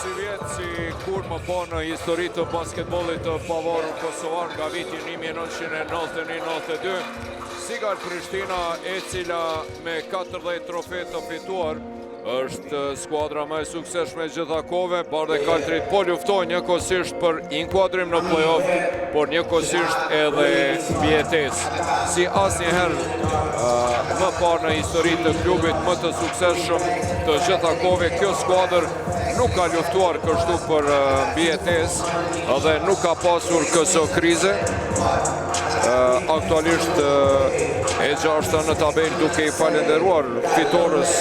si vjetë si kur më po në histori të basketbollit të pavarur kosovar nga viti 1991-92. Sigal Prishtina, e cila me 40 trofe të fituar, është skuadra më e suksesshme gjitha kohëve. Bardhë e Kaltrit po luftojnë njëkohësisht për inkuadrim në play-off, por njëkohësisht edhe mbjetesë. Si asnjëherë më parë në historitë të klubit më të suksesshëm të gjitha kohëve, kjo skuadër nuk ka luftuar kështu për mbjetesë dhe nuk ka pasur këso krize. Aktualisht e gjashta në tabel, duke i falenderuar fitores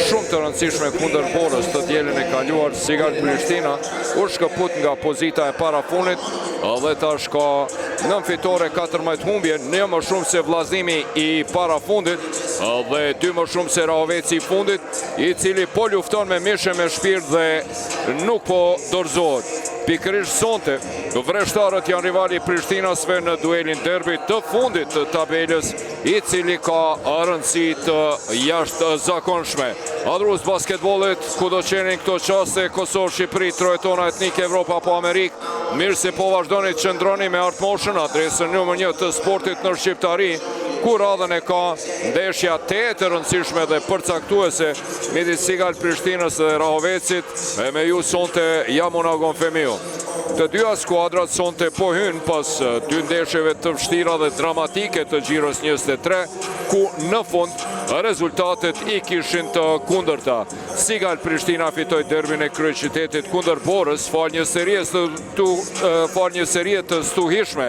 shumë të rëndësishme kundër Borës të dielën e kaluar. Sigal Prishtina u shkëput nga pozita e parafunit dhe tash ka 9 fitore, 14 humbje, një më shumë se vllaznimi i parafundit dhe 2 më shumë se Rahoveci i fundit, i cili po lufton me mishe me shpirt dhe nuk po dorëzohet. Pikërisht sonte, vreshtarët janë rivali Prishtinasve në duelin derbi të fundit të tabelës, i cili ka rëndësi të jashtë zakonshme. Adrus basketbollit, ku do qenin këto qaste, Kosovë, Shqipëri, Trojetona, Etnik, Evropa po Amerikë, mirë se po vazhdoni të qëndroni me Art Motion, adresën numër 1 të sportit në Shqiptari, ku radhën e ka ndeshja të rëndësishme dhe përcaktuese midis Sigal Prishtinës dhe Rahovecit, me ju sonte Jamonagon Femiu. Të dyja skuadrat sonte po hynë pas 2 ndeshjeve të vështira dhe dramatike të gjirës 23, ku në fund rezultatet i kishin të kundërta. Sigal Prishtina fitoi derbin e kryeqytetit kundër Borës, fal një serie të stuhishme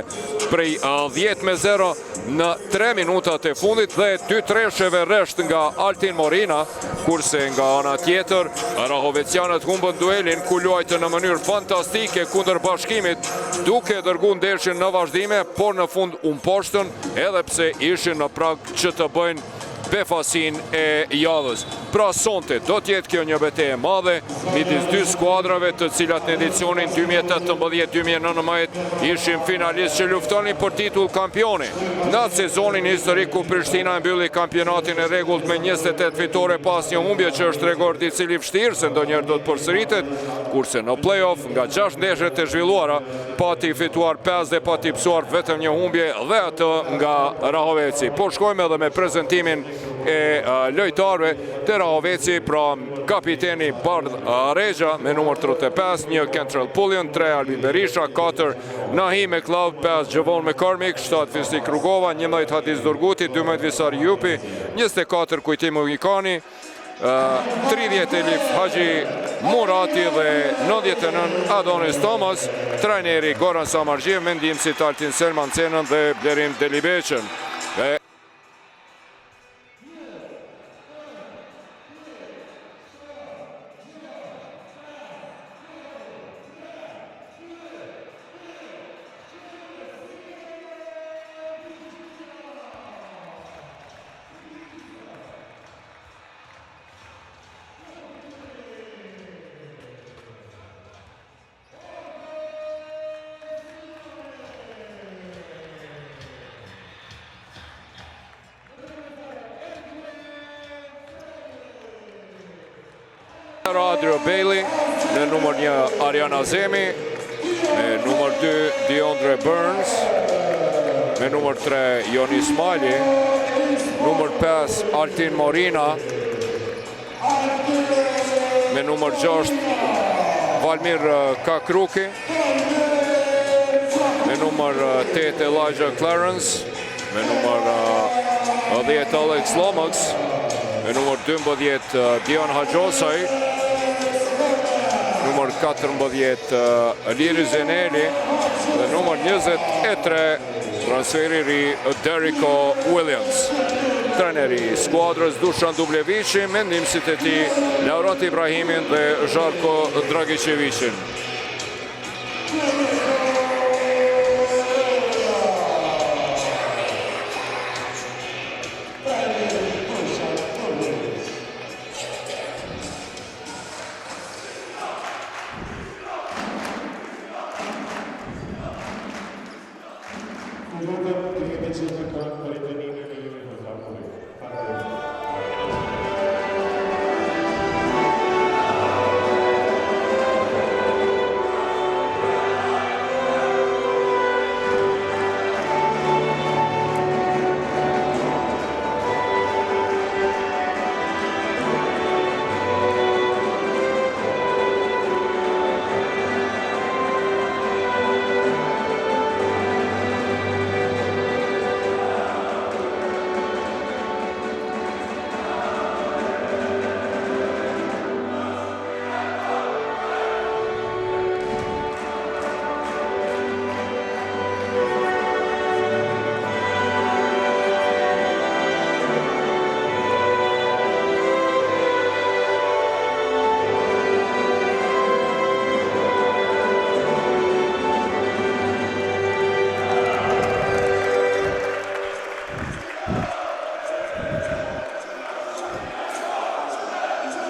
prej 10-0 në 3 minutat e fundit dhe 2 tresheve rresht nga Altin Morina, kurse nga ana tjetër Rahovecianët humbën duelin ku luajtën në mënyrë fantastike kundër Bashkimit, duke dërguar ndeshjen në vazhdime, por në fund u mposhtën edhe pse ishin në prag që të bëjnë befasin e javës. Pra sonte do t'jetë kjo një betejë e madhe midis 2 skuadrave të cilat në edicionin 2018-2019 ishin finalistë që luftonin për titull kampioni. Në sezonin historik ku Prishtina e mbylli kampionatin e rregullt me 28 fitore pas një humbje që është rekord i cili vështirë se ndonjëherë do të përsëritet, kurse në play-off nga 6 ndeshje të zhvilluara pati fituar 5 dhe pati psuar vetëm një humbje dhe atë nga Rahoveci. Po shkojmë edhe me prezentimin e lojtarëve të Rahoveci, pra kapiteni Bardh Regja me numër 35, 1 Kentrell Pullion, 3 Albin Berisha, 4 Nahim Eklav, 5 Gjevon Mekarmik, 7 Fistik Rugova, 11 Hadiz Durguti, 12 Visar Jupi, 24 Kujtimu Ikani, 30 Elif Haji Murati dhe 99 Adonis Thomas, trajneri Goran Samargjev, mendimësit Altin Selman Cenën dhe Blerim Delibeqen. Adrio Bailey, në numër 1 Ariana Zemi, me numër 2 Deondre Burns, me numër 3 Jonis Mali, numër 5 Altin Morina, me numër 6 Valmir Kakruki, me numër 8 Elijah Clarence, me numër 10 Alex Lomax, me numër 12 Dion Hajosaj, numër 14 Liri Zeneli dhe numër 23 transferi ri Derrico Williams. Trajneri skuadrës Dušan Dublevići, mendimësit e tij Laurent Ibrahimin dhe Žarko Dragićevićin.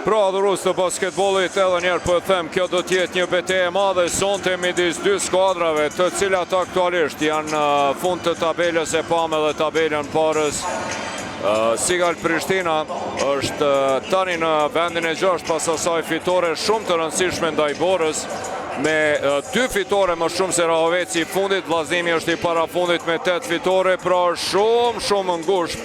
Pra adhurues të basketbollit, edhe njerë po them, kjo do t'jetë një betejë e madhe sonte midis dy skuadrave, të cilat aktualisht janë në fund të tabelës e pamë dhe tabelën parës. Sigal Prishtina është tani në vendin e 6 pas asaj fitore shumë të rëndësishme ndaj Borës, me 2 fitore më shumë se Rahoveci i fundit. Vllaznimi është i parafundit me 8 fitore, pra shumë ngushtë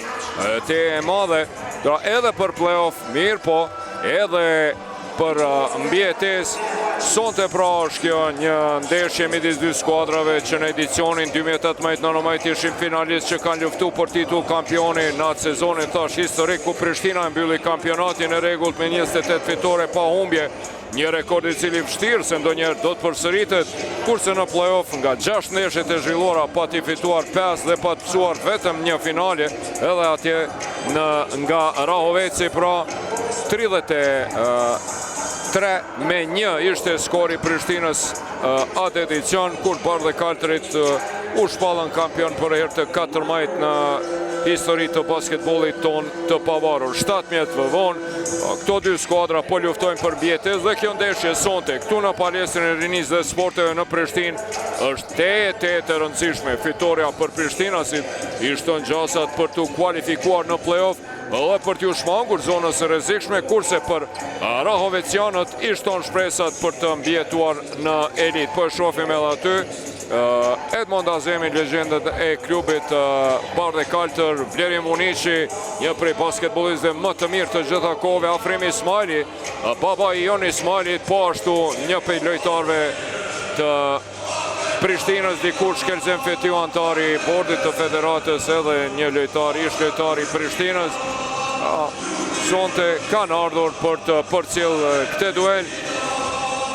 te e madhe, pra edhe për playoff, mirë po, edhe për mbjetesë. Sonte pra është kjo një ndeshje midis dy skuadrave që në edicionin 2018-19 ishin finalist që kanë luftu për titull kampioni në atë sezonin thash historik, ku Prishtina mbylli kampionatin e rregullt me 28 fitore pa humbje. Një rekord i cili vështirë se ndonjëherë do të përsëritet, kurse në playoff nga 6 ndeshjet e zhvilluara pati fituar 5 dhe pati psuar vetëm një finale, edhe atje nga Rahoveci, pra 33-1 ishte skori Prishtinës atë edicion, kur Bardhë Kaltërit u shpallën kampion për herë të 14 në histori të basketbollit ton të pavarur. 17 vonë, këto dy skuadra po luftojnë për mbjetesë dhe kjo ndeshje sonte këtu në palestrën e rinisë dhe sporteve në Prishtinë është te e rëndësishme. Fitoria për Prishtinasit i shton gjasat për të kualifikuar në playoff dhe për t'ju shmangur zonës e rrezikshme, kurse për Rahovecianët i shton shpresat për të mbjetuar në elit. Po e shohim edhe aty Edmond Azemi, legendet e klubit Bardhë Kaltër, Vleri Muniqi, një prej basketbollistëve më të mirë të gjitha kohëve, Afrimi Ismaili, baba i Jon Ismailit, po ashtu një prej lojtarëve të Prishtinës, dikur Shkelzen Fetiu, antari i bordit të federatës, edhe një lojtar, ish lojtar i Prishtinës. Sonte kanë ardhur për të përcjellë këtë duel.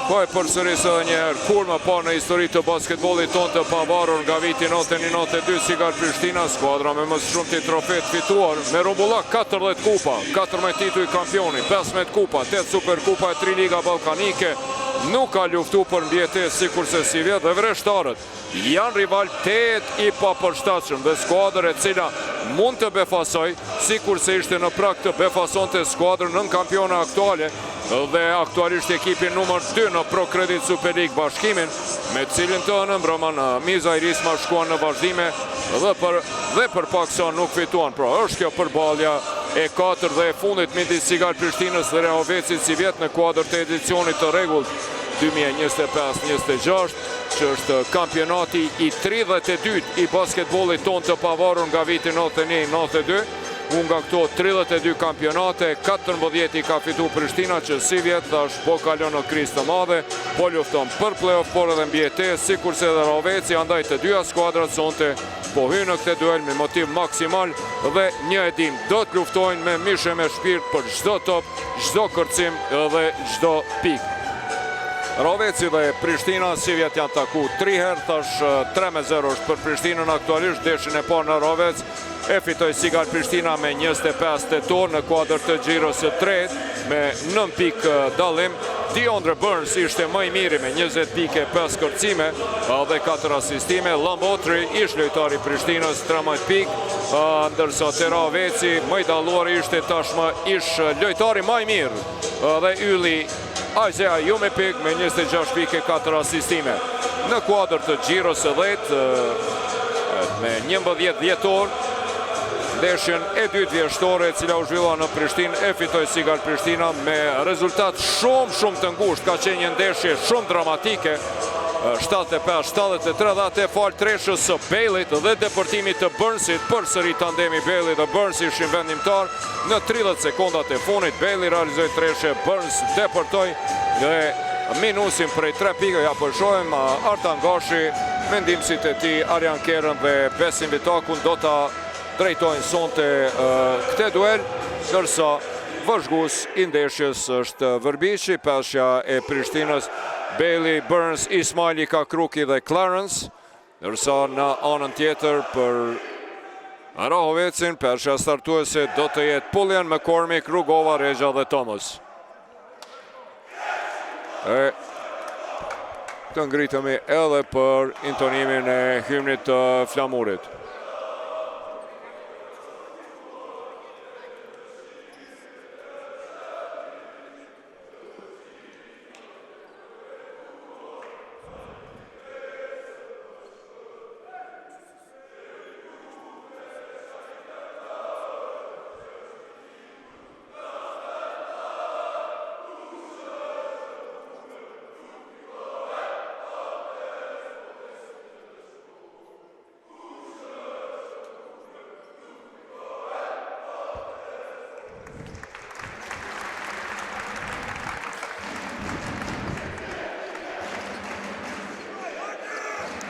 Po e përsëris edhe njëherë, kur më parë në histori të basketbollit ton të pavarur nga viti 91-92, Sigal Prishtina, skuadra me më shumë të trofet fituar, me rumbullak 40 kupa, 14 titull kampioni, 15 kupa, 8 super kupa e 3 liga balkanike, nuk ka luftu për mbjetesë sikurse si vjet, dhe vreshtarët janë rival 8 i papërshtatshëm dhe skuadër e cila mund të befasoj, sikurse ishte në prag të befasonte skuadrën në kampione aktuale dhe aktualisht ekipin numër 2 në Pro Credit Super League Bashkimin, me cilin të nëmbrëman Miza Irisma shkuan në vazhdime dhe për pak sa nuk fituan. Pra është kjo përballja e 4 dhe e fundit midis Sigal Prishtinës dhe Rahovecit si vjet në kuadër të edicionit të rregullt 2025-26, që është kampionati i 32 i basketbollit ton të pavarur nga viti 91-92. Nga këto 32 kampionate, 14 i ka fitu Prishtina, që si vjet thash po kalon në krizë të madhe, po lufton për playoff, por edhe mbjetesë, sikurse edhe Rahoveci, andaj të dyja skuadrat sonte po hynë në këtë duel me motiv maksimal dhe një edim, do të luftojnë me mishe me shpirt për çdo top, çdo kërcim dhe çdo pikë. Rahoveci dhe Prishtina si vjet janë taku 3 herë, thash 3-0 është për Prishtinën aktualisht, deshin e parë në Rahovec e fitoi Sigal Prishtina me 25 tetor në kuadër të xhiros së tretë me 9 pikë dallim. DeAndre Burns ishte më i miri me 20 pikë, 5 kërcime dhe 4 asistime. Lambotri ish lojtari i Prishtinës 13 pikë, ndërsa te Rahoveci më i dalluar ishte tashmë ish lojtari më i mirë dhe ylli Ajzea Jumepik me 26 pikë, 4 asistime. Në kuadër të xhiros së 10 me 11 dhjetor, ndeshjen e dytë vjeshtore, e cila u zhvillua në Prishtinë, e fitoi Sigal Prishtina me rezultat shumë të ngushtë. Ka qenë një ndeshje shumë dramatike, 75-73, dhe atë fal treshës së Bejlit dhe deportimit të Burnsit, përsëri tandemi Bejli dhe Burns ishin vendimtar. Në 30 sekondat e fundit Bejli realizoi treshë, Burns deportoi dhe minusin prej 3 pikë. Ja po shohim Artan Gashi, mendimësit e tij Arjan Kerën dhe Besim Vitakun do ta drejtojnë sonte këtë duel, ndërsa vëzhgues i ndeshjes është Vërbiqi, peshja e Prishtinës, Bejli, Burns, Ismaili, Kakruki dhe Clarence, ndërsa në anën tjetër për Rahovecin, peshja startuese do të jetë Pullian, McCormick, Rugova, Regja dhe Thomas. Të ngritemi edhe për intonimin e hymnit të flamurit.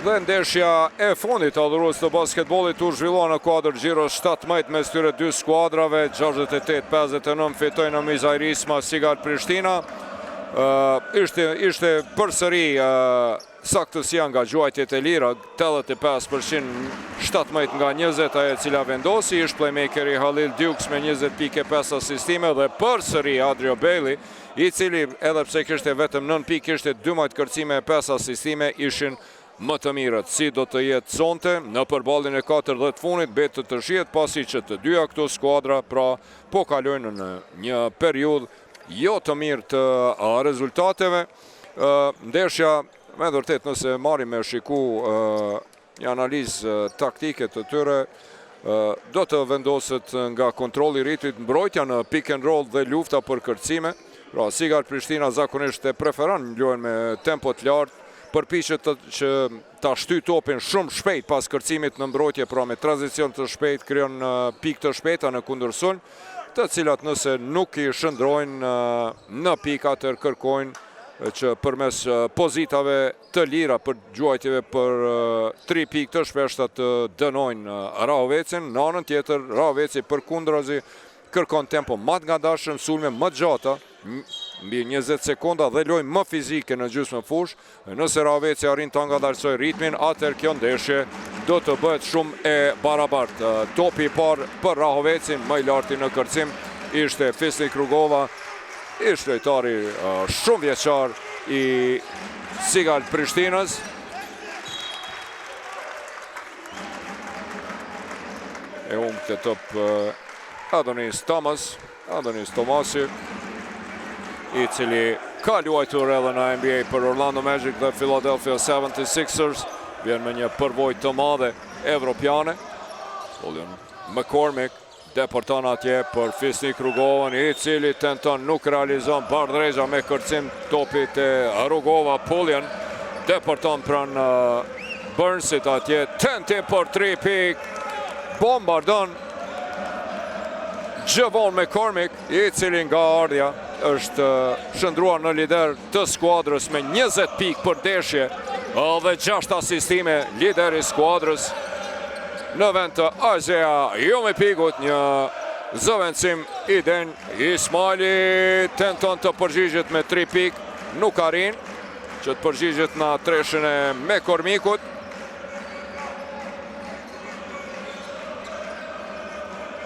Dhe ndeshja e fundit adhurues të basketbollit u zhvillua në kuadër Gjiro 17 mes tyre dy skuadrave, 68-59 fitojnë në Mizajrisma Sigal Prishtina. Ishte përsëri saktësia nga gjuajtjet e lira, 85% 17 nga 20 ajo e cila vendosi, ishte playmakeri Halil Dukes me 20.5 asistime dhe përsëri Adrio Bailey, i cili edhe pse kishte vetëm 9 pikë, kishte 12 kërcime e 5 asistime, ishin më të mirët. Si do të jetë sonte në përballjen e 40 funit, betë të shihet pasi që të dyja këto skuadra pra po kalojnë në një periudhë jo të mirë të rezultateve. Ndeshja, me vërtet nëse marrim me shiku një analizë taktike të tyre, do të vendoset nga kontrolli i ritmit, mbrojtja në pick and roll dhe lufta për kërcime. Pra Sigal Prishtina zakonisht e preferon luajnë me tempo të lartë, përpiqet që ta shty topin shumë shpejt pas kërcimit në mbrojtje, pra me tranzicion të shpejt krijon pikë të shpejta në kundërsulm, të cilat nëse nuk i shëndrojnë në pika të kërkojnë që përmes pozitave të lira për gjuajtjeve për 3 pikë të shpeshta të dënojnë Rahovecin. Në anën tjetër, Rahoveci përkundrazi kërkon tempo më të ngadalshëm, sulme më të gjata, mbi 20 sekonda dhe lojë më fizike në gjysmën fush. Nëse Rahoveci arrin të ngadalsoj ritmin, atëherë kjo ndeshje do të bëhet shumë e barabartë. Topi i parë për Rahovecin, më i larti në kërcim, ishte Fisnik Rugova, ishte lojtari shumë vjeçar i Sigal Prishtinës. E unë të top Adonis Tomasi, i cili ka luajtur edhe në NBA për Orlando Magic dhe Philadelphia 76ers, vjen me një përvojë të madhe evropiane. Julian McCormick deporton atje për Fisnik Rugovën, i cili tenton, nuk realizon, Bardrezha me kërcim topit e Rugova. Pullian deporton pranë Burnsit atje, tentim për 3 pikë, bombardon Javon McCormick, i cili nga ardhja është shëndruar në lider të skuadrës me 20 pikë për ndeshje dhe 6 asistime, lideri skuadrës. Në vend të Isaiah Jomipigut, një zëvendësim i denj. Ismaili tenton të përgjigjet me 3 pikë, nuk arrin që të përgjigjet në treshën e McCormickut.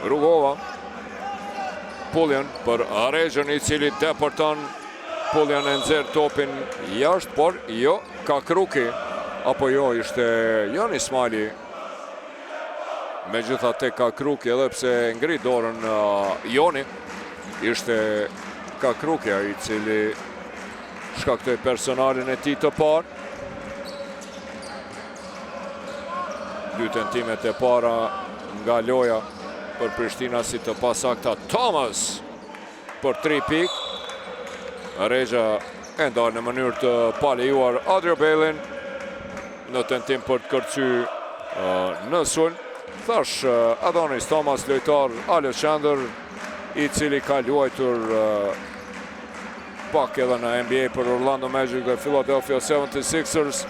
Rugova, Pullian për Arezhën, i cili deporton. Pullian e nxjerr topin jashtë, por jo Kakruki, apo jo, ishte Jon Ismaili. Megjithatë Kakruki, edhe pse ngri dorën Joni, ishte Kakruki i cili shkaktoi personalin e tij të parë. 2 tentimet e para nga loja për Prishtina si të pasakta. Thomas për 3 pikë. Arezha e ndarë në mënyrë të palejuar Adrio Bailey në tentim për të kërcy në sulm. Thash Adonis Thomas, lojtar Alexander, i cili ka luajtur pak edhe në NBA për Orlando Magic dhe Philadelphia 76ers.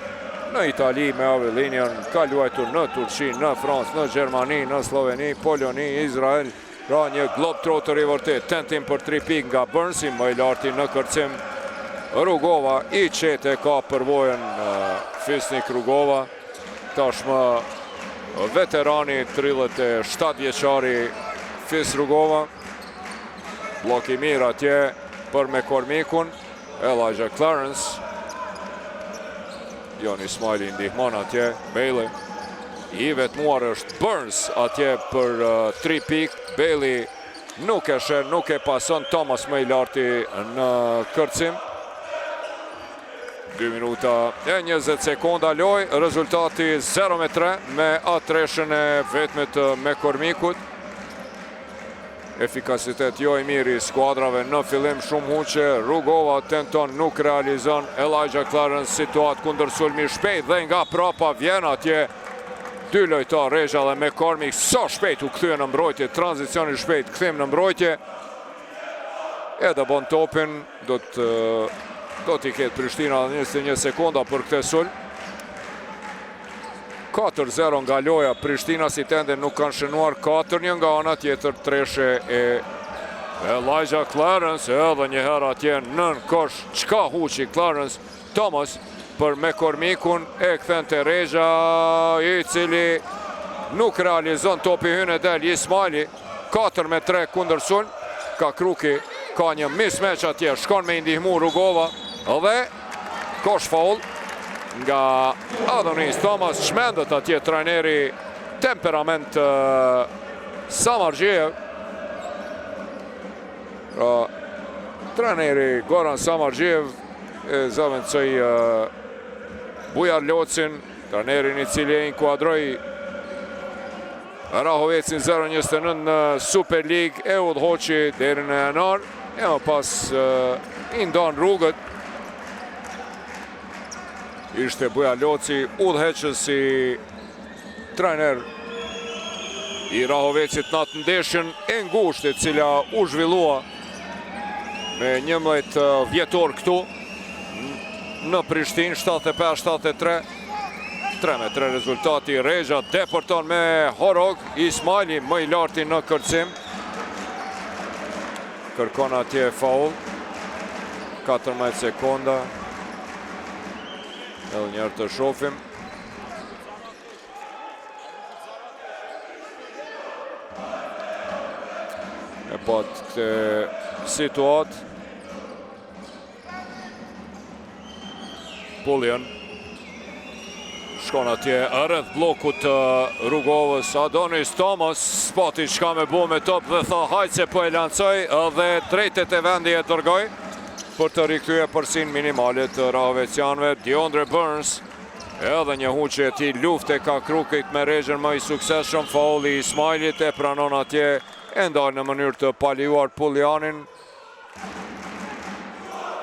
Në Itali me Avellinian, ka luajtur në Turqi, në Francë, në Gjermani, në Sloveni, Poloni, Izrael. Pra një globetrotter i vërtet. Tentim për 3 pikë nga Burnsi, më i larti në kërcim. Rugova i qete ka përvojën Fisnik Rugova. Tashmë veterani 37 vjeçari Fis Rugova. Blok i mirë atje për McCormickun. Elijah Clarence. Jon Ismaili ndihmon atje. Bailey. I vetmuar është Burns atje për 3 pikë. Bailey nuk e shën, nuk e pason. Thomas më i larti në kërcim. 2 minuta e 20 sekonda loj. Rezultati 0-3 me atreshën e vetme të McCormickut. Efikasitet jo i mirë i skuadrave në fillim, shumë huqe. Rugova tenton, nuk realizon. Elijah Clarence situat kundër sulmi shpejt dhe nga prapa vjen atje 2 lojtar, Rezha dhe McCormick. Sa shpejt u kthye në mbrojtje, tranzicioni shpejt, kthim në mbrojtje. Edhe bon topin, do t'i ketë Prishtina 21 sekonda për këtë sulm. 4-0 nga loja. Prishtina si tende nuk kanë shënuar 4-1 nga ana tjetër treshe e Elijah Clarence, edhe njëherë atje nën kosh, qka huqi Clarence, Thomas për McCormickun, e këthen të Regja, i cili nuk realizon topi hynë e del Ismaili, 4-3 kundër Sulm, ka Kruki, ka një mismatch atje, shkon me indihmu Rugova, dhe kosh faul nga Adonis Thomas, shmendet atje trajneri temperament Samargjev, trajneri Goran Samargjev e zavendësoj Bujar Locin, trajnerin i cili e inkuadroj Rahovecin 0-29 në Super League, e udhoqi deri në janar, e më pas i ndan rrugët. Ishte Bujar Loci, udheqës si trajner i Rahovecit në atë ndeshjen e ngushtë, cila u zhvillua me 11 vjetor këtu në Prishtinë, 75-73, 3-3 rezultati. Regja deporton me Horog, Ismaili më i larti në kërcim, kërkon atje faul, 14 sekonda, edhe njerë të shofim. E pat këtë situatë, Pullian shkon atje rreth blokut të Rugovës, Adonis Thomas spati qka me bu me top dhe tha hajtë se po e lancoj, dhe drejtet e vendi e dërgoj për të rikthye përsin minimalit të Rahovecianëve. DeAndre Burns, edhe një huqe e ti lufte ka Krukit me Regjen më i suksesshëm, fauli i Ismailit e pranon atje, e ndalë në mënyrë të paljuar Pullianin.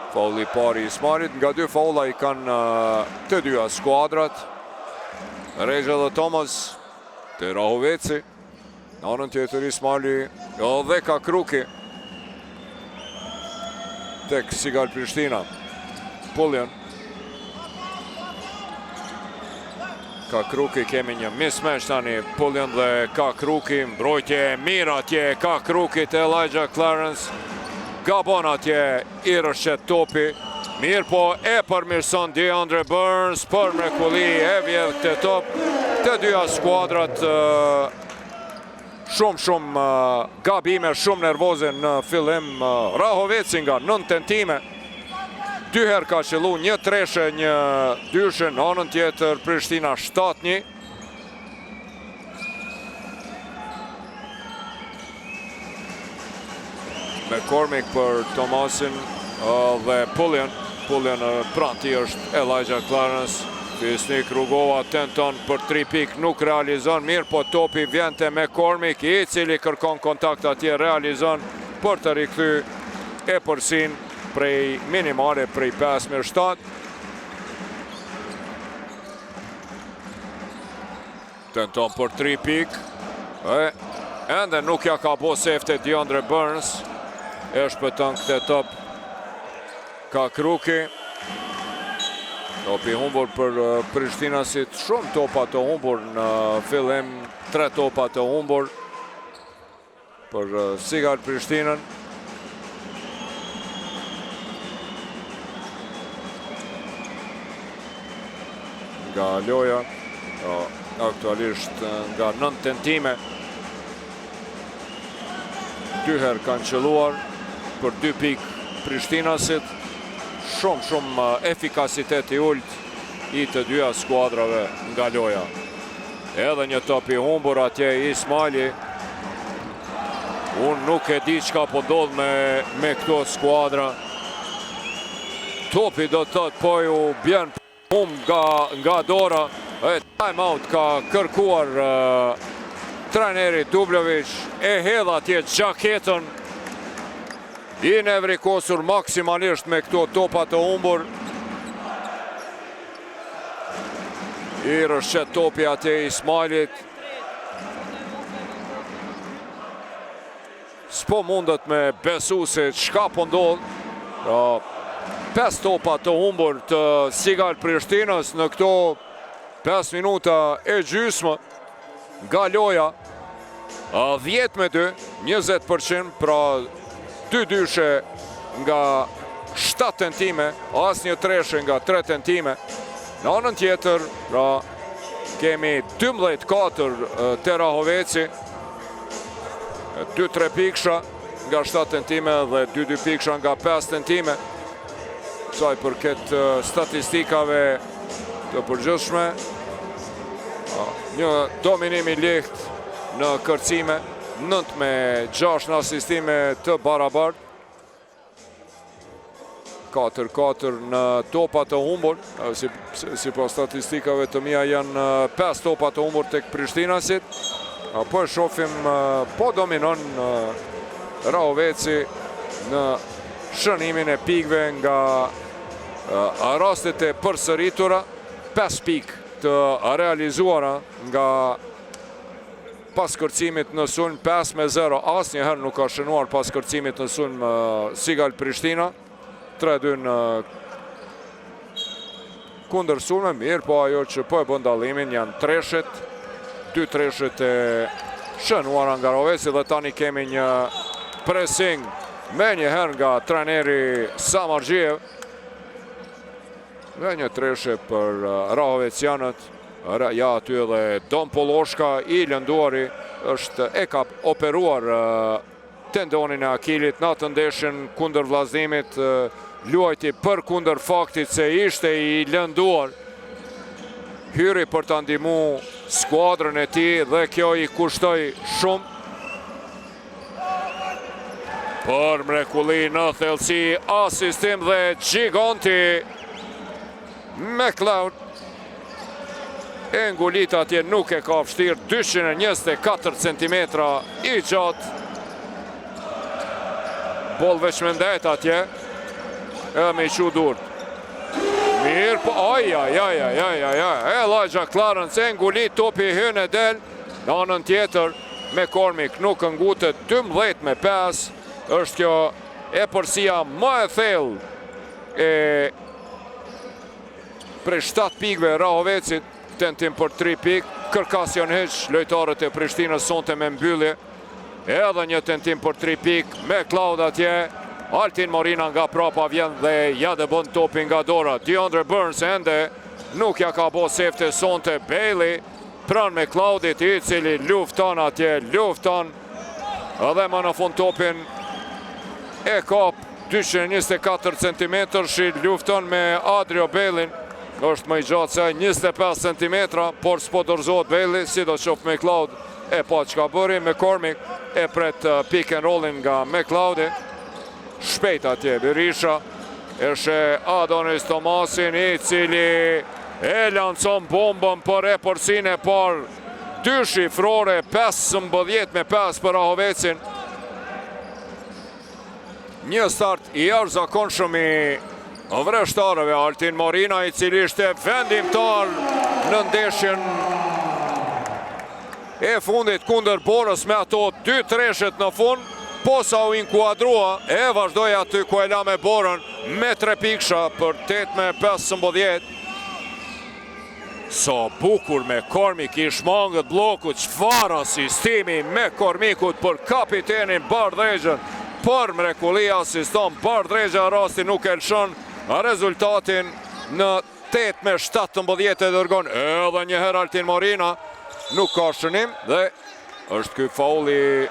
Fauli pari Ismailit, nga dy faula i kanë të dyja skuadrat. Regja dhe Thomas të Rahoveci, në anën tjetër Ismaili, dhe ka Kruki tek Sigal Prishtina. Pullian, ka Kruki, kemi një mismatch tani, Pullian dhe ka Kruki, mbrojtje e mirë atje, ka Kruki të Elijah Clarence, gabon atje, i rëshqet topi, mirë po e përmirëson DeAndre Burns, për mrekulli e vjedh këtë top, të dyja skuadrat shumë gabime, shumë nervoze në fillim. Rahoveci nga 9 tentime, 2 herë ka qëllu, një treshe, një dyshe, në anën tjetër Prishtina 7-1. McCormick për Thomasin dhe Pullian pranti është Elijah Clarence. Fisnik Rugova tenton për 3 pik, nuk realizon mirë, po topi vjen te McCormick, i cili kërkon kontakt atje, realizon për të rikthy e përsin prej minimale, prej 5-7. Tenton për 3 pik, ende nuk ja ka bo sefte DeAndre Burns, e shpëton këtë top ka Kruki. Topi humbur për Prishtinasit, shumë topa të humbur në fillim, 3 topa të humbur për Sigal Prishtinën. Nga loja, aktualisht nga 9 tentime, 2 herë kanë qëlluar për 2 pik Prishtinasit, shumë efikasitet i ullt i të dyja skuadrave nga loja. Edhe një top i humbur atje Ismaili. Unë nuk e di çka po ndodh me këto skuadra. Topi do të thotë po ju bjen nga dora. Time out ka kërkuar trajneri Dublović, e hedh atje gjaketën, i nevrikosur maksimalisht me këto topa të humbur. I rëshqet topi atje Ismailit. S'po mundet me besu se çka po ndodh. 5 topa të humbur të Sigal Prishtinës në këto 5 minuta e gjysmë nga loja. 10-2, 20%, pra 2 dyshe nga 7 tentime, as një treshe nga 3 tentime. Në anën tjetër, pra kemi 12-4 te Rahoveci, 2-3 piksha nga 7 tentime dhe 2-2 piksha nga 5 tentime. Saj për këtë statistikave të përgjithshme, një dominim I lehtë në kërcime, 9-6 në asistime të barabart, 4-4 në topat të humbur, si po statistikave të mia janë 5 topat të humbur tek Prishtinasit. Po e shohim po dominon Rahoveci në shënimin e pikëve nga rastet e përsëritura, 5 pikë të realizuara nga pas kërcimit në sulm, 5-0, asnjëherë nuk ka shënuar pas kërcimit në sulm Sigal Prishtina, 3-2 në kundër sulme, mirë, po ajo që po e bën dallimin janë treshet, 2 treshet e shënuara nga Rahoveci dhe tani kemi një pressing me njëherë nga trajneri Samargjiev dhe një treshe për Rahovecianët. Ja, aty edhe Don Poloshka I lënduari e ka operuar tendonin e akilit në ndeshjen kundër vllazënimit, luajti për kundër faktit se ishte I lënduar. Hyri për ta ndihmuar skuadrën e tij dhe kjo I kushtoi shumë. Për mrekulli në thellësi, asistim dhe giganti McLeod. E ngulit atje nuk e ka vështirë, 224 cm I gjatë. Bol veç me ndet atje, e me I qu durt. Mirë, po, Elijah Clarence e ngulit, topi hynë e del, në anën tjetër, McCormick nuk ngutet, 12-5, është kjo e përsia më e thellë prej 7 pikëve Rahovecit, tentim për 3 pikë, kërkasjon heq, lojtarët e Prishtinës sonte me mbyllje, edhe një tentim për 3 pikë, me Cloud atje, Altin Morina nga prapa vjen dhe ja dhe bën topin nga dora, DeAndre Burns ende, nuk ja ka bo sefte sonte Bailey, pran me Cloudit I cili lufton atje, lufton, edhe më në fund topin e kap 224 cm, shi lufton me Adrio Bailey, është më I gjatë se 25 cm, por s'po dorëzohet Bailey, si do qof McLeod, e pa që ka bëri, McCormick e pret pick and rollin nga McLeodi, shpejt atje Berisha, është Adonis Tomasin I cili e lancon bombën për e përsin e par, 2 shifrore, 15-5 për Rahovecin, një start I jashtëzakonshëm I vreshtarëve, Altin Morina I cili ishte vendimtar në ndeshjen e fundit kundër Borës me ato 2 treshet në fund, posa u inkuadrua, e vazhdoj aty ku e la me Borën me 3 piksha për 8-15. Sa bukur me McCormick I shmangët bloku, çfarë asistimi me McCormickut për kapitenin Bardregën, për mrekulli asiston Bardregja, rasti nuk e lëshon rezultatin në 8-17 e dërgon edhe njëherë Altin Morina, nuk ka shënim dhe është ky fauli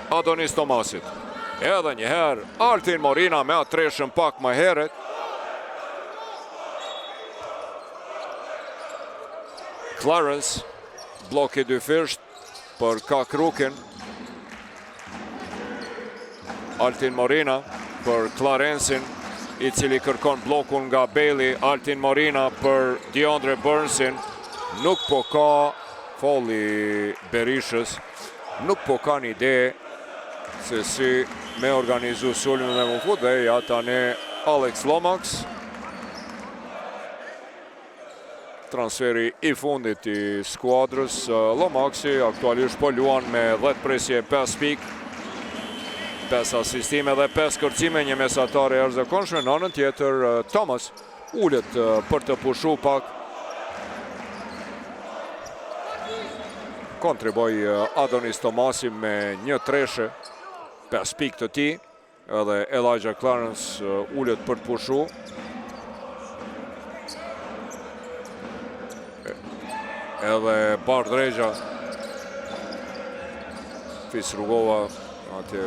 Adonis Tomasit. Edhe njëherë Altin Morina me atë treshën pak më heret. Clarence, bloki dyfisht për Kakrukin. Altin Morina për Clarencein, I cili kërkon blokun nga Bailey, Altin Morina për DeAndre Burnsin, nuk po ka fauli Berishës, nuk po ka një ide se si me organizu sulmin me më fut, dhe ja tani Alex Lomax, transferi I fundit I skuadrës. Lomaxi aktualisht po luan me 10 presje 5 pikë, 5 asistime dhe 5 kërcime, një mesatar e jashtëzakonshme. Në anën tjetër Thomas ullet për të pushu pak. Kontriboj Adonis Tomasi me 1-3, 5 pikë të ti, edhe Elijah Clarence ullet për të pushu. Edhe Bard Regja, Fis Rugova, atje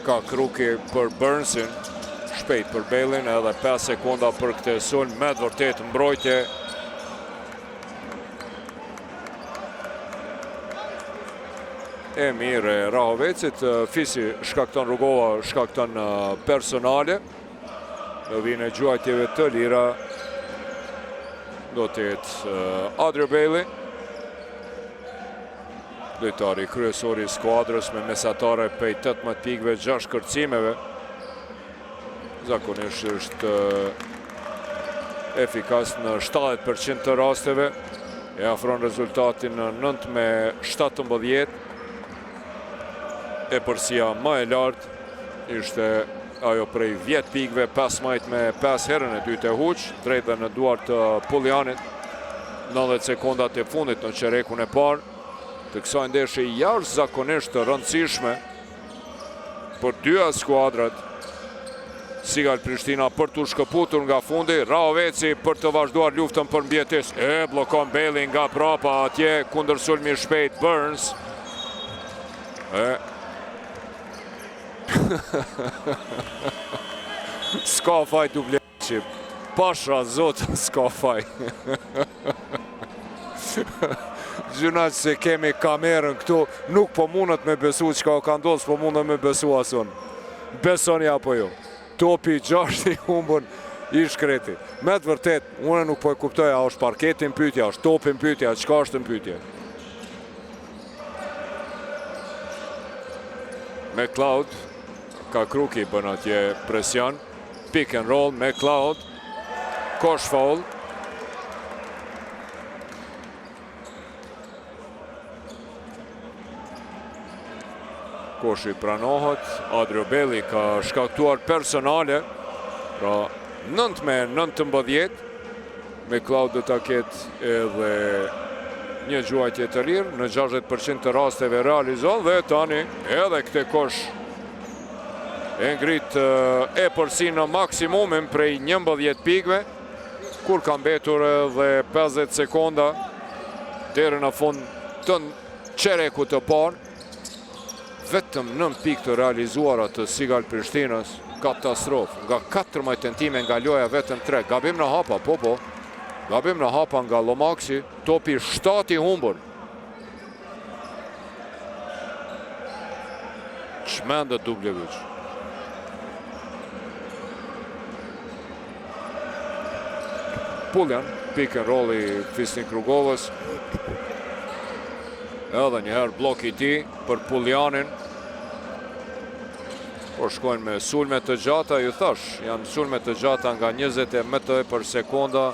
ka Kruki për Burnsin, shpejt për Belin, edhe 5 sekunda për këtë sulm, me të vërtet mbrojtje. E mirë e Rahovecit, Fisi shkakton Rugova, shkakton personale, në vine gjuajtjeve të lira, do të jetë Adrio Bailey, lojtari kryesori i skuadrës me mesatare prej 18 pikëve, 6 kërcimeve. Zakonisht është efikas në 70% të rasteve, e afron rezultatin në 9-17. E përsia më e lartë ishte ajo prej 10 pikëve, 15 me 5 herën e dytë e huq, drejt dhe në duart të Puljanit, 90 sekundat e fundit në qerekun e parë, të kësaj ndeshje jashtëzakonisht të rëndësishme për dyja skuadrat. Sigal Prishtina për të shkëputur nga fundi, Rahoveci për të vazhduar luftën për mbjetës. E blokon Bailey nga prapa atje, kundër sulmi shpejt Burns. Ska faj dubleqi, pasha zotë ska faj. Gjunat se kemi kamerën këtu, nuk po mundët me besu qka o ka ndodhë, po mundët me besu asun. Besoni apo jo? Topi 6 i humbën i shkreti. Me të vërtet, unë nuk po e kuptoj, a është parketin pytja, a është topin pytja, qka është në pytja? McLeod, ka Kruki bën atje presion, pick and roll, McLeod, kosh foul. Koshi pranohet, Adrio Bailey ka shkaktuar personale, pra 9-19, McLeod do ta ketë edhe një gjuajtje të lirë, në 60% të rasteve realizon, dhe tani edhe këte kosh e ngrit e përsi në maksimumin prej 11 pikëve, kur ka mbetur edhe 50 sekonda deri në fund të qereku të parë. Vetëm 9 pikë të realizuara të Sigal Prishtinës, katastrofë. Nga 14 tentime nga loja vetëm 3. Gabim në hapa, po. Gabim në hapa nga Lomaksi, topi 7 i humbur. Çmendet Dublevic. Puljan, pick and roll i Fisnik Rugovës. Edhe njëherë blok i ti për Puljanin. Po shkojnë me sulme të gjata, ju thash, janë sulme të gjata nga 20 metra për sekonda.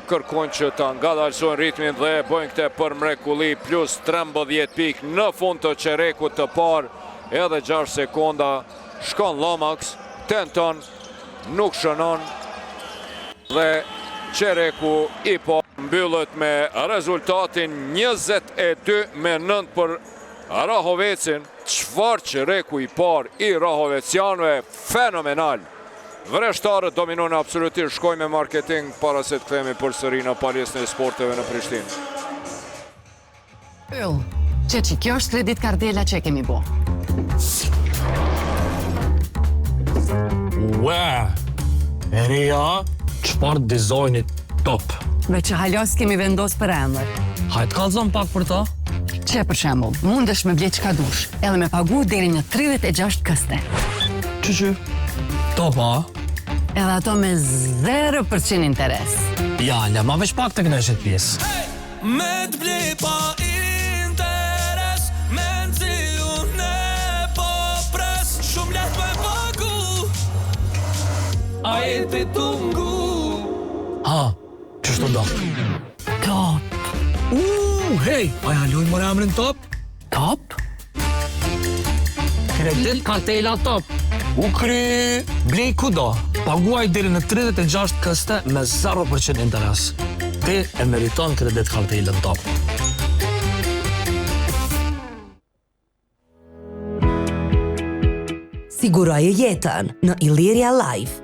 Kërkojnë që ta ngadalsojnë ritmin dhe bojnë këte për mrekulli, plus 13 pikë në fund të qerekut të parë, edhe 6 sekonda. Shkon Lomax, tenton, nuk shënon, dhe qereku i parë mbyllët me rezultatin 22-9 për Rahovecin. Çfarë qereku i parë i Rahovecianëve, fenomenal. Vreshtarët dominojnë absolutisht. Shkojmë me marketing para se të kthehemi përsëri në palesën e sporteve në Prishtinë. Yll, Qeqi, kjo është kredit kardela që e kemi bo. Ue, Eria, qëpar dizajnit top. Me që halos kemi vendos për emër. Hajtë kalzon pak për ta? Që për shembull, mundesh me ble qka dush, edhe me pagu deri në 36 këste. Qyqy? Topa? Edhe ato me 0% interes. Ja, ma veç pak të këneshit pjesë. Me t'ble pa interes, me nëziu në po pres, shumë let me pagu, a e të tungu. Ha, qështu do? Top. Hej, a ja lujnë mërë emrin top? Top? Kredit kartela top. U kry, blej kudo, Paguaj deri në 36 këste me 0% interes. Ti e meriton kredit Kartela Top. Siguroje jetën në Illyria Life.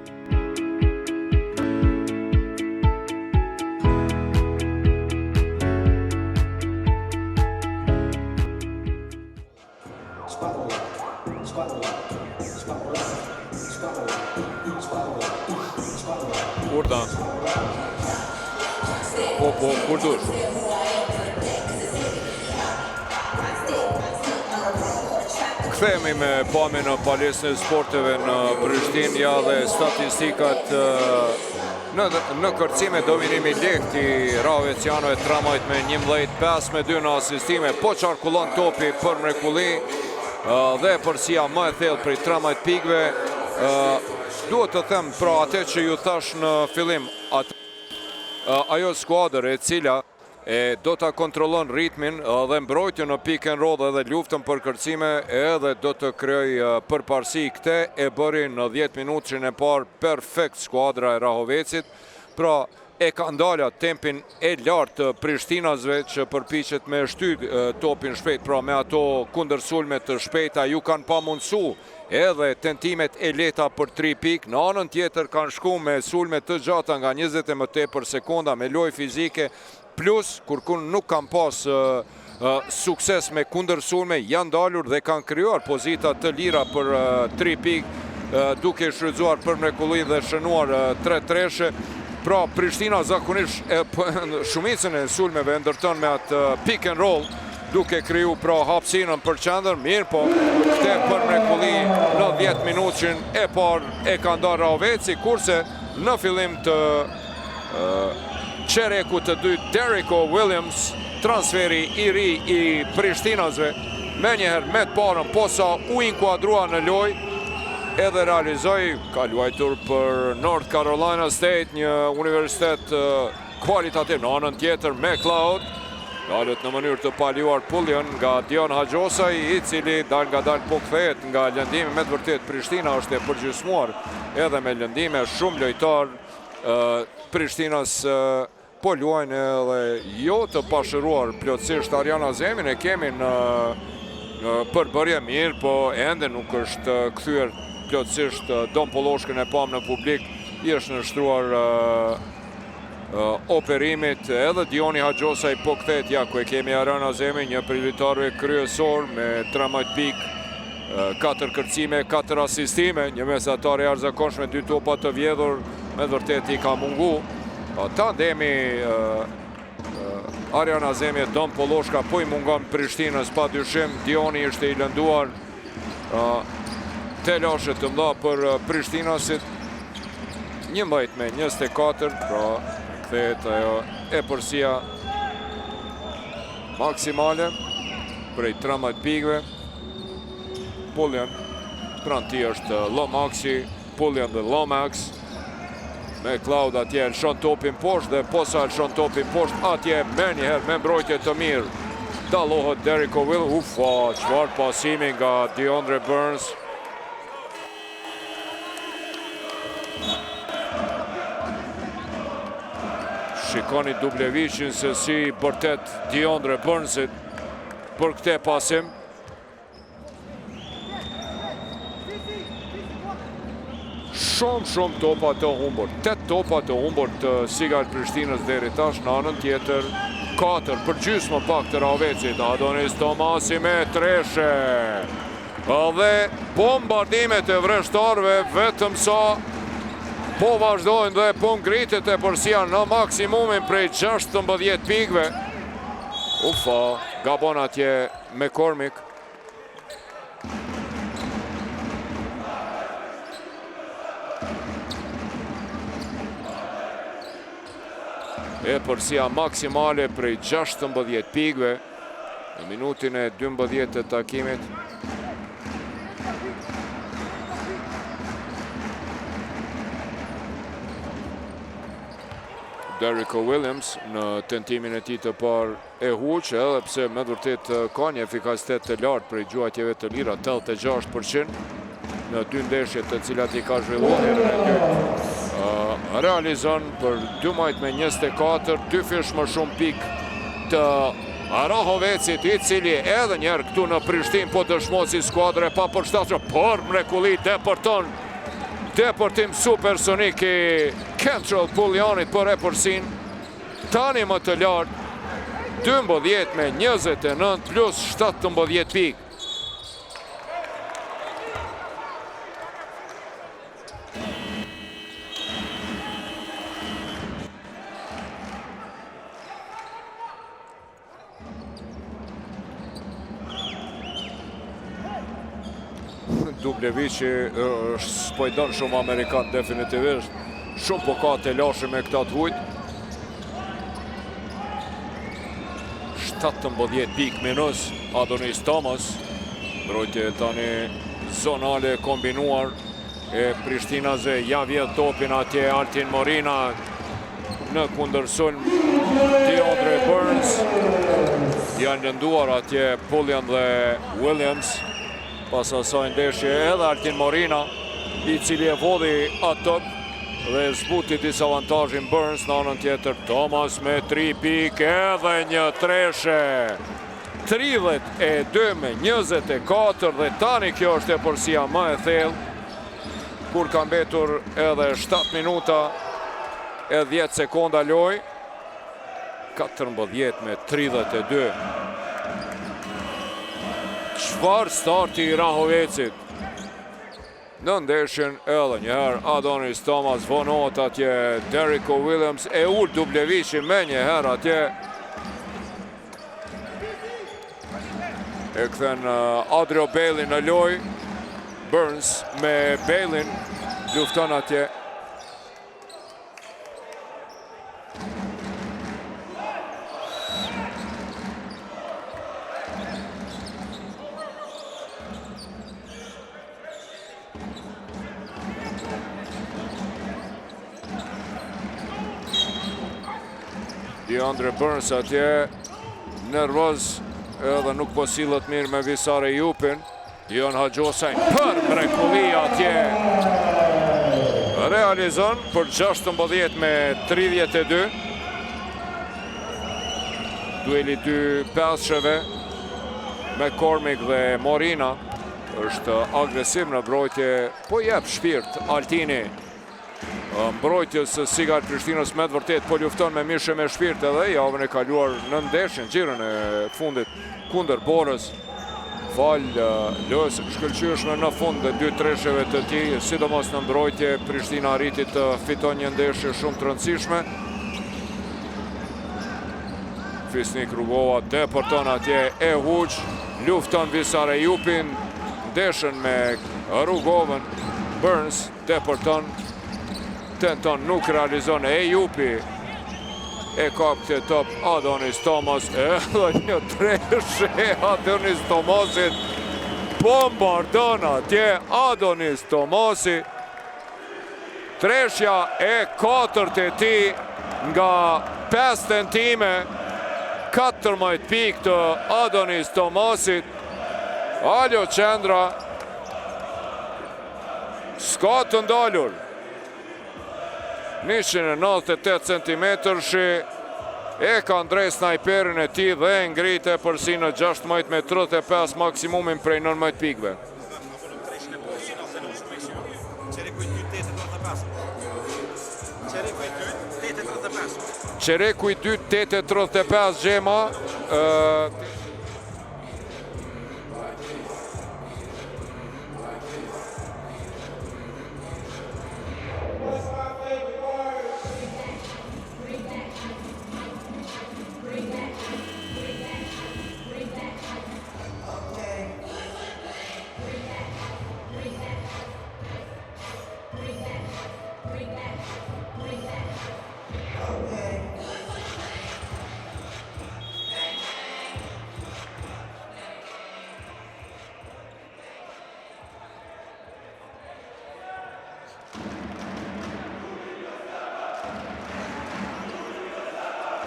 Kurda. Po, kurdur. Kthehemi me pamjen në palesën e sporteve në Prishtinë, ja dhe statistikat në kërcime dominimi lehti Ravecianove tramajt me 11-5 me 2 në asistime, po qarkullon topi për mrekulli dhe përsia më e thellë për tramajt pikëve. Duhet të them pra atë që ju thash në fillim, ajo skuadër e cila do të kontrollon ritmin dhe mbrojtjen në pick and roll edhe luftën për kërcime edhe do të krijoj përparësi. Këtë e bëri në 10 minutën e parë perfekt skuadra e Rahovecit. Pra e ka ndala tempin e lartë të Prishtinasve që përpiqet me shtyt topin shpejt, pra me ato kundërsulme të shpejta ju kanë pamundsu edhe tentimet e lehta për 3 pikë. Në anën tjetër kanë shku me sulme të gjata nga 20 e më tepër sekonda me lojë fizike, plus kur nuk kanë pas sukses me kundërsulme, janë dalur dhe kanë krijuar pozita të lira për 3 pikë duke shfrytzuar për mrekulli dhe shënuar 3 treshe. Pra Prishtina zakonisht shumicën e sulmeve ndërton me atë pick and roll, duke kriju pra hapësinën për qendër. Mirë po, këte për mrekulli në 10 minutën e parë e ka ndarë Rahoveci, kurse në fillim të qereku të dytë Derrico Williams, transferi i ri i Prishtinasve, me njëherë me të parën posa u inkuadrua në lojë edhe realizoi, ka luajtur për North Carolina State, një universitet kualitativ. Në anën tjetër McLeod dalet në mënyrë të paljuar pulljen nga Dion Hajosaj, i cili dal nga dal po kthehet nga lëndimi. Me të vërtet Prishtina është e përgjysmuar edhe me lëndime. Shumë lojtar Prishtinas po luajnë edhe jo të pashëruar plotësisht. Ariana Zemin e kemi në përbërje mirë, po ende nuk është kthyer plotësisht. Don Polloshkën e pam në publik, i është nështruar operimit. Edhe Dioni Hajosaj po kthehet, ja ku e kemi Ariana Zemin, një prioritarve kryesor me 13 pikë, 4 kërcime, 4 asistime, një mesatar e jashtëzakonshme, 2 topa të vjedhur, me vërtet i ka mungu. Tandemi Ariana Zemi e Don Polloshka po i mungon Prishtinës pa dyshim. Dioni ishte i lënduar. Telashe të mdha për Prishtinasit. 11 me 24, pra kthehet ajo e përsia maksimale prej 13 pikëve. Pullian, pranë ti është Lomaxi, Pullian dhe Lomax. Me Cloud atje lëshon topin poshtë dhe posa lëshon topin poshtë atje me njëherë me mbrojtje të mirë. Dallohet Derrico Will, çfarë pasimi nga DeAndre Burns. Shikoni Dublevicin se si bërtet DeAndre Burnsit për këte pasim. Shumë topa të humbur. 8 topa të humbur të Sigal Prishtinës deri tash. Në anën tjetër 4 për gjysmë pak të Rahovecit. Adonis Tomasi me treshe. Dhe bombardimet e vreshtarve vetëm sa po vazhdojnë dhe po ngritet e përsia në maksimumin prej 16 pikëve. Gabon atje me Kormik. E përsia maksimale prej 16 pikëve në minutin e 12 të takimit. Derrico Williams në tentimin e tij të parë e huq, edhe pse me vërtet ka një efikasitet të lartë prej gjuajtjeve të lira, 86% në 2 ndeshjet të cilat I ka zhvilluar herën e dytë. Realizon për 12-24, 2 fish më shumë pik të Arahovecit, I cili edhe njerë këtu në Prishtinë po dëshmon si skuadre pa përshtatshme, por mrekulli deportim supersonik I Central Pullianit për Epërsin, tani më të lartë, 12 me 29 plus 17 pik. Dublevici s'pojdon shumë Amerikan definitivisht, shumë po ka të lashë me këta të vujt. 17 pik minus Adonis Thomas, mbrojtje tani zonale kombinuar e Prishtinase, ja vjedh topin atje Altin Morina në kundërsulm DeAndre Burns, janë lënduar atje Pullian dhe Williams. Pas asaj ndeshje edhe Altin Morina, I cili e vodhi atë dhe zbuti disavantazhin Burns në anën tjetër. Thomas me 3 pik edhe një treshe. 32 me 24 dhe tani kjo është Epërsia më e thellë, kur ka mbetur edhe 7 minuta e 10 sekonda loj. 14 me 32. Çfarë starti I Rahovecit në ndeshjen edhe njëherë Adonis Thomas vonohet atje, Derrico Williams e ul Dublevici me njëherë atje, e kthen Adrio Bailey në loj. Burns me Bailey lufton atje. DeAndre Burns atje, nervoz edhe nuk po sillet mirë me Visare Jupin. Jon Hajosajn për mrekulli atje. Realizon për 16 me 32. Dueli 2 peshqeve me Kormik dhe Morina. Është agresiv në mbrojtje, po jep shpirt Altini. Mbrojtjes Sigar Prishtinës me të vërtet po lufton me mishe me shpirt edhe javën e kaluar në ndeshjen xhirën e fundit kundër Borës. Fal lojës shkëlqyeshme në fund dhe 2 tresheve të tij, sidomos në mbrojtje Prishtina arriti të fiton një ndeshje shumë të rëndësishme. Fisnik Rugova deporton atje e Huq, lufton Visare Jupin, ndeshën me Rugovën. Burns deporton, tenton, nuk realizon, e Jupi e kap këtë top Adonis Thomas, edhe një treshe Adonis Thomasit, bombardon atje Adonis Thomasi, treshja e 4 e ti nga 5 tentime, 14 pik të Adonis Thomasit. Aljo Qendra s'ka të ndalur. 198 cm e ka ndrej snajperin e ti dhe ngrite përsi në 16 me 35 maksimumin prej 19 pikve. Qereku I 2, 8.35 Gjema.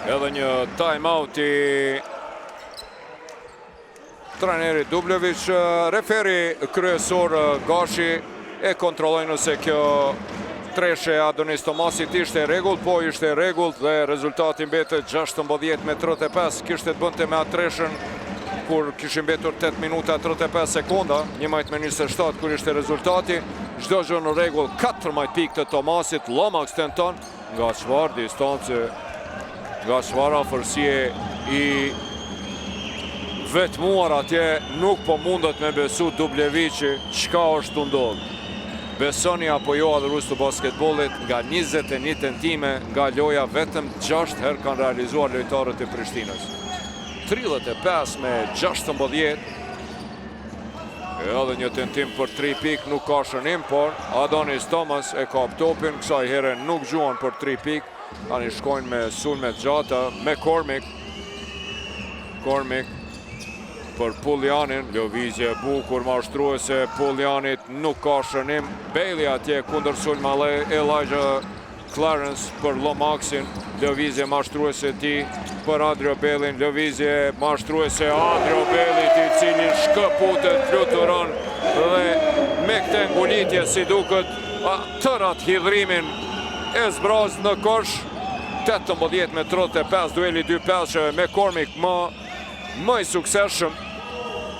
Edhe një time-out I trajnerit Dublevic, referi kryesor Gashi e kontrollojnë nëse kjo treshe Adonis Tomasit ishte rregull, po ishte rregull dhe rezultati mbetet 16-35. Kishte të bënte me atë treshen kur kishin mbetur 8 minuta 35 sekonda, 1:27 kur ishte rezultati. Çdo gjë në rregull, 14 pikë të Tomasit, Lomax tenton nga çfarë distancë, nga çfarë afërsie i vetmuar atje, nuk po mundet me besu Dublevici çka është të ndodhur. Besoni apo jo adhurus të basketbollit, nga 21 tentime nga loja vetëm 6 herë kanë realizuar lojtarët e Prishtinës. 35-16. Edhe një tentim për 3 pikë, nuk ka shënim, por Adonis Tomas e kap topin, kësaj here nuk gjuan për 3 pikë. Tani shkojnë me sulme të gjata, me Kormik për Puljanin, lëvizje bukur mashtruese, Puljanit nuk ka shënim. Bailey atje kundër sulmale, Elijah Clarence për Lomaxin, lëvizje mashtruese ti për Adrio Bailey, lëvizje mashtruese Adrio Bailey i cili shkëputet, fluturon dhe me këtë ngulitje si duket tërat hidhrimin e zbraz në kosh. 18-35, dueli 2 peshëve me Kormik më i sukseshëm.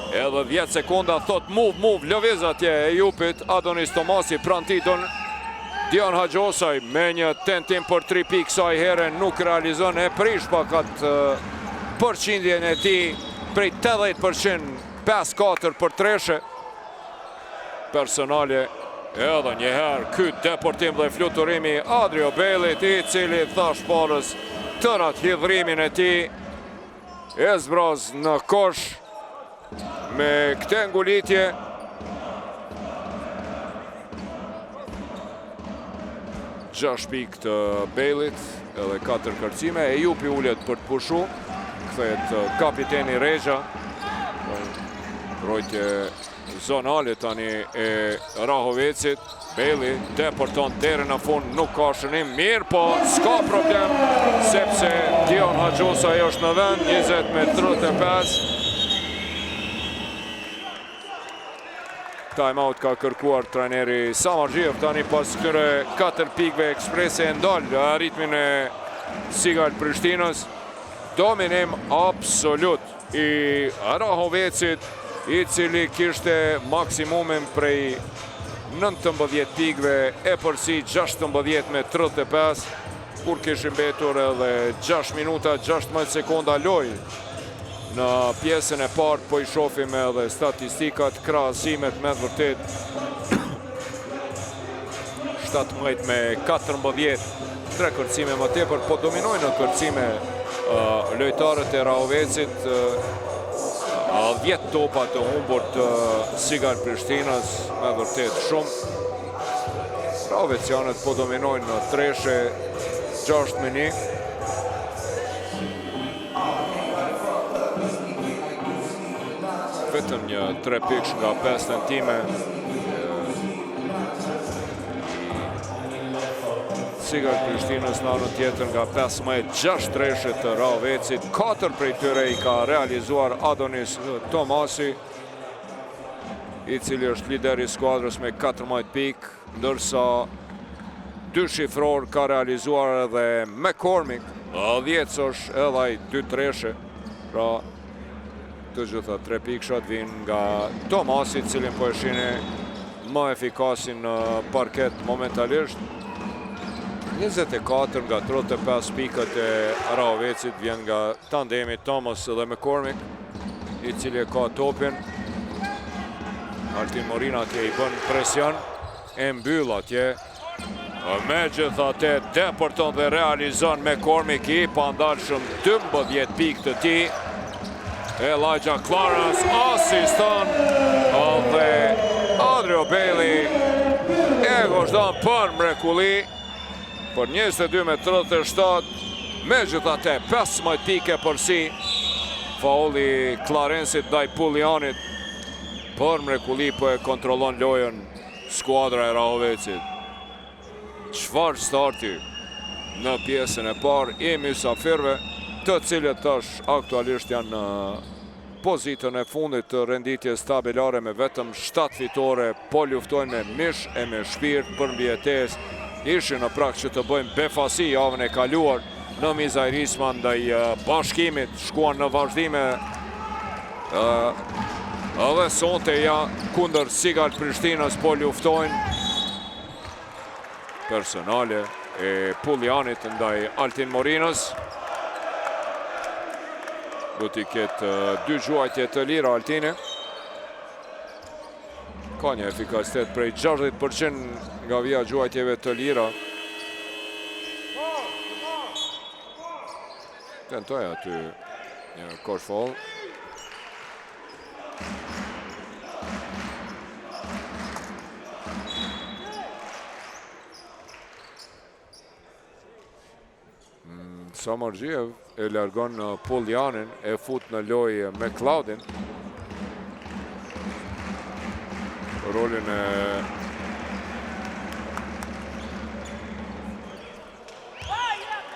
Edhe 10 sekonda thot move, lëviz atje e jupit Adonis Tomasi, pran titën Dion Haxhosaj me një tentim për 3 pikë kësaj here nuk realizon, e prish pak atë përqindjen e tij prej 80%, 5-4 për treshe personale. Edhe njëherë ky deportim dhe fluturimi Adrio Bailey i cili thash parës tërat hidhrimin e tij e zbraz në kosh me këtë ngulitje. Gjashtë pikë të Baileyt edhe 4 kërcime. Ejupi ullet për të pushu, kthehet kapiteni Rexha. Mbrojtje zonale tani e Rahovecit. Bailey deporton deri në fund, nuk ka shënim, mirë, po s'ka problem sepse Dion Haxhosaj është në vend. 20-35. Time-out ka kërkuar trajneri Samargjiev tani pas këtyre 4 pikëve eksprese e ndal ritmin e Sigal Prishtinës. Dominim absolut i Rahovecit, i cili kishte maksimumin prej 19 pikëve e përsi 16-35, kur kishin mbetur edhe 6 minuta 16 sekonda lojë. Në pjesën e parë po i shohim edhe statistikat, krahasimet me vërtet 17-14, 3 kërcime më tepër, po dominojnë në kërcime lojtarët e Rahovecit. 10 topa të humbur të Sigal Prishtinës, me vërtet shumë. Rahovecianët po dominojnë në treshe 6-1. Vetëm një 3 pikë nga 5 tentime. Sigal Prishtinës në anën tjetër nga 15-6 treshe të Rahovecit. 4 prej tyre i ka realizuar Adonis Tomasi, i cili është lideri i skuadrës me 14 pikë, ndërsa 2 shifror ka realizuar edhe McCormick, 10 është edhe ai 2 treshe. Pra të gjitha 3 pikëshat vinë nga Tomasi, cilin po e shihni më efikasin në parket momentalisht. 24 nga 35 pikët e Rahovecit vjen nga tandemi Thomas dhe McCormick, i cili e ka topin. Altin Morina atje i bën presion, e mbyll atje. Megjithatë deporton dhe realizon McCormick i pandalshëm 12 pikë të tij. Elijah Clarence asiston dhe Adrio Bailey e gozhdon për mrekulli për 22-37. Megjithatë 15 pikë përsi faulli Clarenceit ndaj Puljanit. Për mrekulli po e kontrollon lojën skuadra e Rahovecit. Çfarë starti në pjesën e parë i mysafirëve, të cilët tash aktualisht janë pozitën e fundit të renditjes tabelare me vetëm 7 fitore, po luftojnë me mish e me shpirt për mbjetesë. Ishin në prag që të bëjmë befasi javën e kaluar në mizajrisma ndaj Bashkimit, shkuan në vazhdime edhe sonte ja kundër Sigal Prishtinës po luftojnë. Personale e Puljanit ndaj Altin Morinës. Do t'i ketë 2 gjuajtje të lira Altini. Ka një efikasitet prej 60% nga vija gjuajtjeve të lira. Tentoj aty një koshfall. Samargjiev e largon Puljanin, e fut në lojë me Klaudin. Rolin e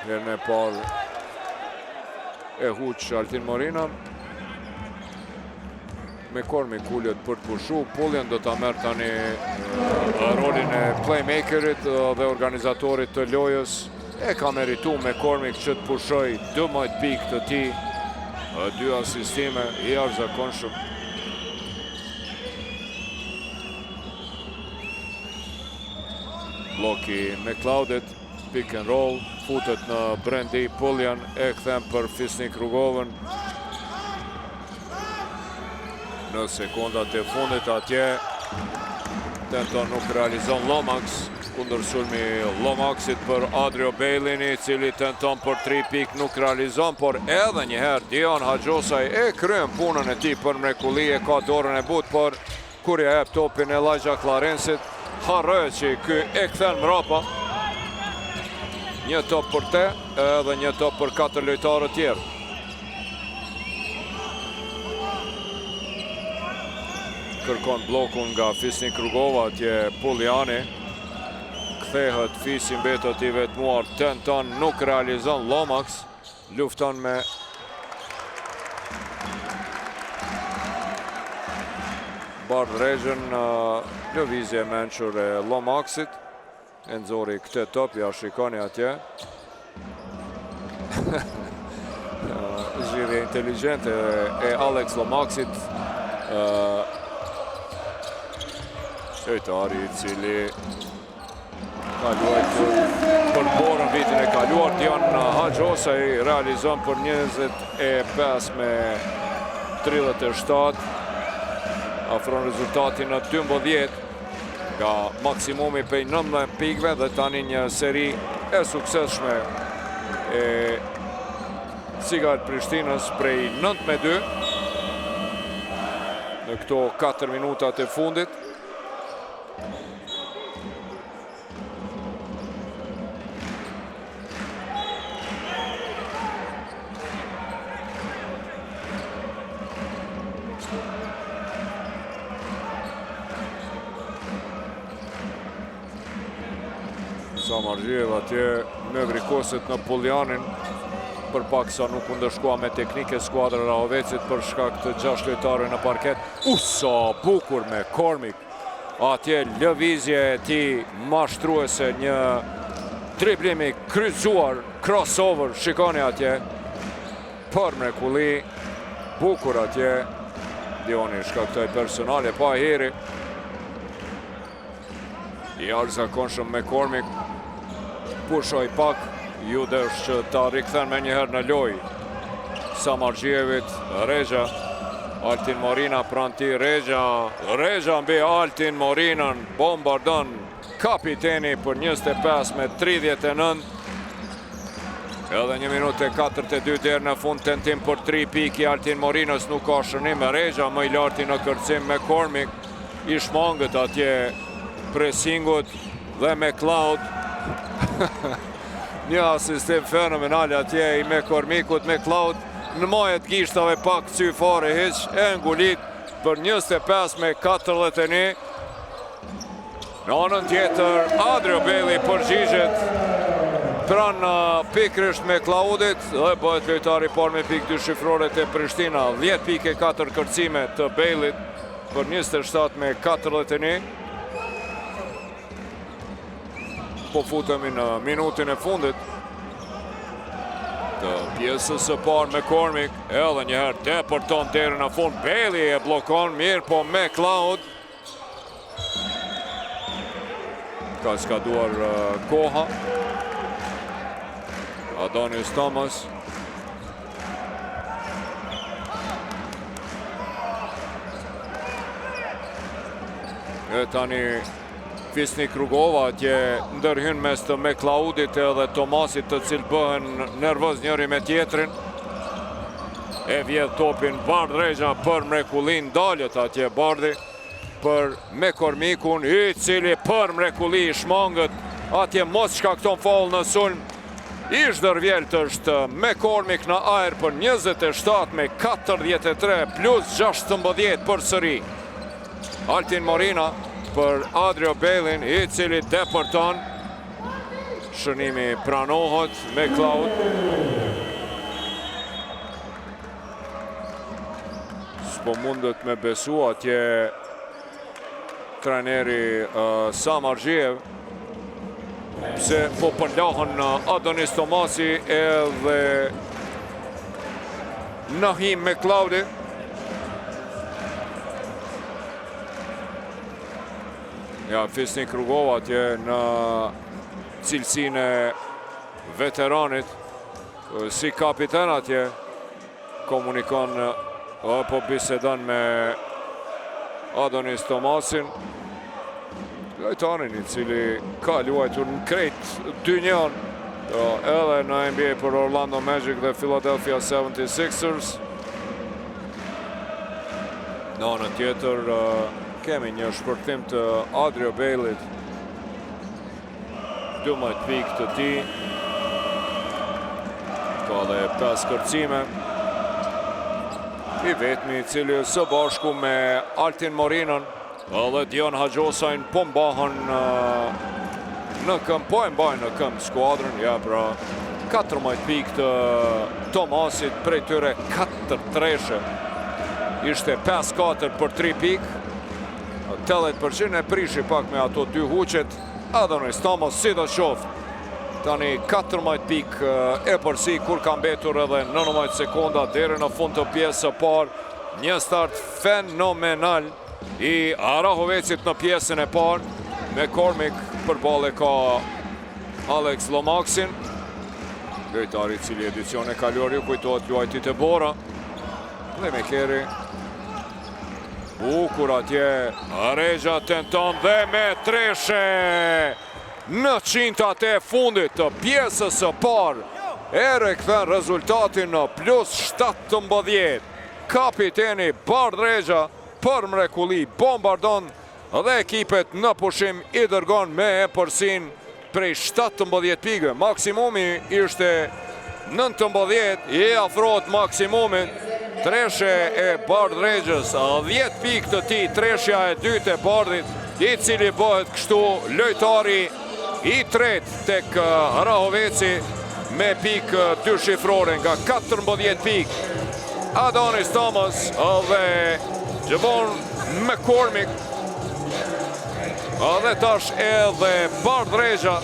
herën e parë e huq Altin Morina. Me kormi kullet për të pushu, Puljan do ta merr tani rolin e playmakerit dhe organizatorit të lojës. E ka meritu me Kormik që të pushoj 12 pikë të ti, 2 asistime, i arzakonshëm. Bloki me Klaudit, pick and roll, futet në Brendi, Puljan e kthem për Fisnik Rugovën. Në sekundat e fundit atje, tenton nuk realizon Lomax, kundër sulmi Lomaxit për Adrio Bejlini, cili tenton për 3 pikë, nuk realizon, por edhe njëherë Dion Haxhosaj e kryen punën e tij për mrekulli, e ka dorën e butë, por kur ja jep topin Elijah Clarensit, harrohet që ky e kthen mrapa. Një top për te, edhe një top për 4 lojtarë tjerë. Kërkon blokun nga Fisnik Rugova, atje Puljani. Kthehet Fisi, mbetet i vetmuar, tenton, nuk realizon Lomax, lufton me Bard Regjen, lëvizje mençur e Lomaxit, e nxori këtë top, ja shikoni atje. Zhirje inteligjente e Alex Lomaxit, lojtari i cili ka luajtur për borën vitin e kaluar. Dion Haxhosaj realizon për 25 me 37, afron rezultatin në 12 nga maksimumi prej 19 pikëve dhe tani një seri e suksesshme e Sigal Prishtinës prej 9-2 në këto 4 minutat e fundit. Samargjiev atje me vrikoset në Puljanin, për pak sa nuk ndërshkua me teknike skuadra Rahovecit për shkak të 6 lojtarëve në parket. Sa bukur me Kormik. Atje lëvizje e tij mashtruese, një driblimi kryqëzuar, crossover, shikoni atje. Për mrekulli, bukur atje. Dioni shkaktoi personale pa heri. I arzakonshëm me Kormik. Pushoj pak, ju dësh që ta rikthen me njëherë në loj. Samargjievit, Regja, Altin Morina pran ti, Regja mbi Altin Morinën, bombardon kapiteni për 25 me 39. Edhe 1 minutë e 42 deri në fund, tentim për 3 pikë i Altin Morinës, nuk ka shënim. Regja më i larti në kërcim me Kormik, i shmangët atje presingut dhe me Klaud. Një asistim fenomenal atje i me Kormikut, me Klaud, në majet gishtave pak cyfare hiq, e ngulit për 25 me 41. Në anën tjetër, Adrio Bejli përgjigjet pranë pikrisht me Klaudit dhe bëhet lojtari parë me pikë dyshifrore të Prishtina. 10 pike 4 kërcime të Bejlit për 27 me 41. Po futemi në minutin e fundit të pjesës së parë me Kormik, edhe njëherë depërton deri në fund. Bejli e blokon mirë, po me Klaud ka skaduar koha. Adonis Thomas e tani Fisnik Rugova atje ndërhyn mes të me Klaudit edhe Tomasit, të cilë bëhen nervoz njëri me tjetrin. E vjedh topin Bardh Regja për mrekullin, dalët atje Bardhi për me Kormikun, i cili për mrekulli shmangët atje mos shkakton faull në sulm. Ish dërvjelt është me Kormik në ajër për 27 me 43 plus 16 për sëri. Altin Morina për Adrio Bejlin, i cili depërton. Shënimi pranohet me Klaud. S'po mundet me besu atje treneri Samargjiev, pse po përlahën Adonis Tomasi edhe Nahim me Klaudi. Ja, Fisnik Rugova atje në cilësinë e veteranit, si kapiten atje, komunikon po bisedon me Adonis Tomasin, lojtarin i cili ka luajtur në krejt dynjan, edhe në NBA për Orlando Magic dhe Philadelphia 76ers. Në anën tjetër kemi një shpërthim të Adrio Bejlit, 12 pikë të tij, ka dhe 5 kërcime. I vetmi i cili së bashku me Altin Morinën edhe Dion Hajosajn po mbahën në këmbë, po e mbajnë në këmbë skuadrën, ja pra 14 pikë të Tomasit, prej tyre 4 treshe. Ishte 5-4 për 3 pikë. 80% e prishi pak me ato 2 huqet. Adonis Thomas si do qoftë. Tani 14 pikë e përsi kur ka mbetur edhe 19 sekonda deri në fund të pjesës së parë. Një start fenomenal i Arahovecit në pjesën e parë. Me Kormik përballë ka Alex Lomaksin, lojtari i cili edicion e kaluar ju kujtohet luajtit e Bora. Dhe me Keri bukur atje, Regja tenton dhe me treshe në qintat e fundit të pjesës së parë. E rikthen rezultatin në plus 17. Kapiteni Bardh Regja për mrekulli bombardon dhe ekipet në pushim i dërgon me e përsin prej 17 pikëve. Maksimumi ishte 19, i afrohet maksimumit. Treshe e Bardh Regjës, 10 pikë të tij, treshja e dytë e Bardhit, i cili bëhet kështu lojtari i tretë tek Arahoveci me pikë dyshifrore nga 14 pikë. Adonis Thomas dhe Javon McCormick, dhe tash edhe Bardh Regja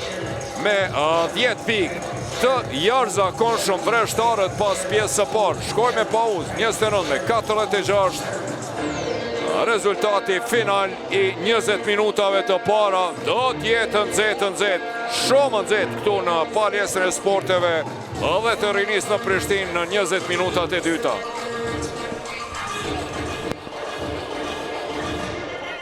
me 10 pikë. Të jashtëzakonshëm vreshtarët pas pjesës së parë. Shkoj me pauzë, 29 me 46. Rezultati final i 20 minutave të para do t'jetë nxehtë, shumë nxehtë këtu në paljestrën e sporteve dhe të rinis në Prishtinë në 20 minutat e dyta.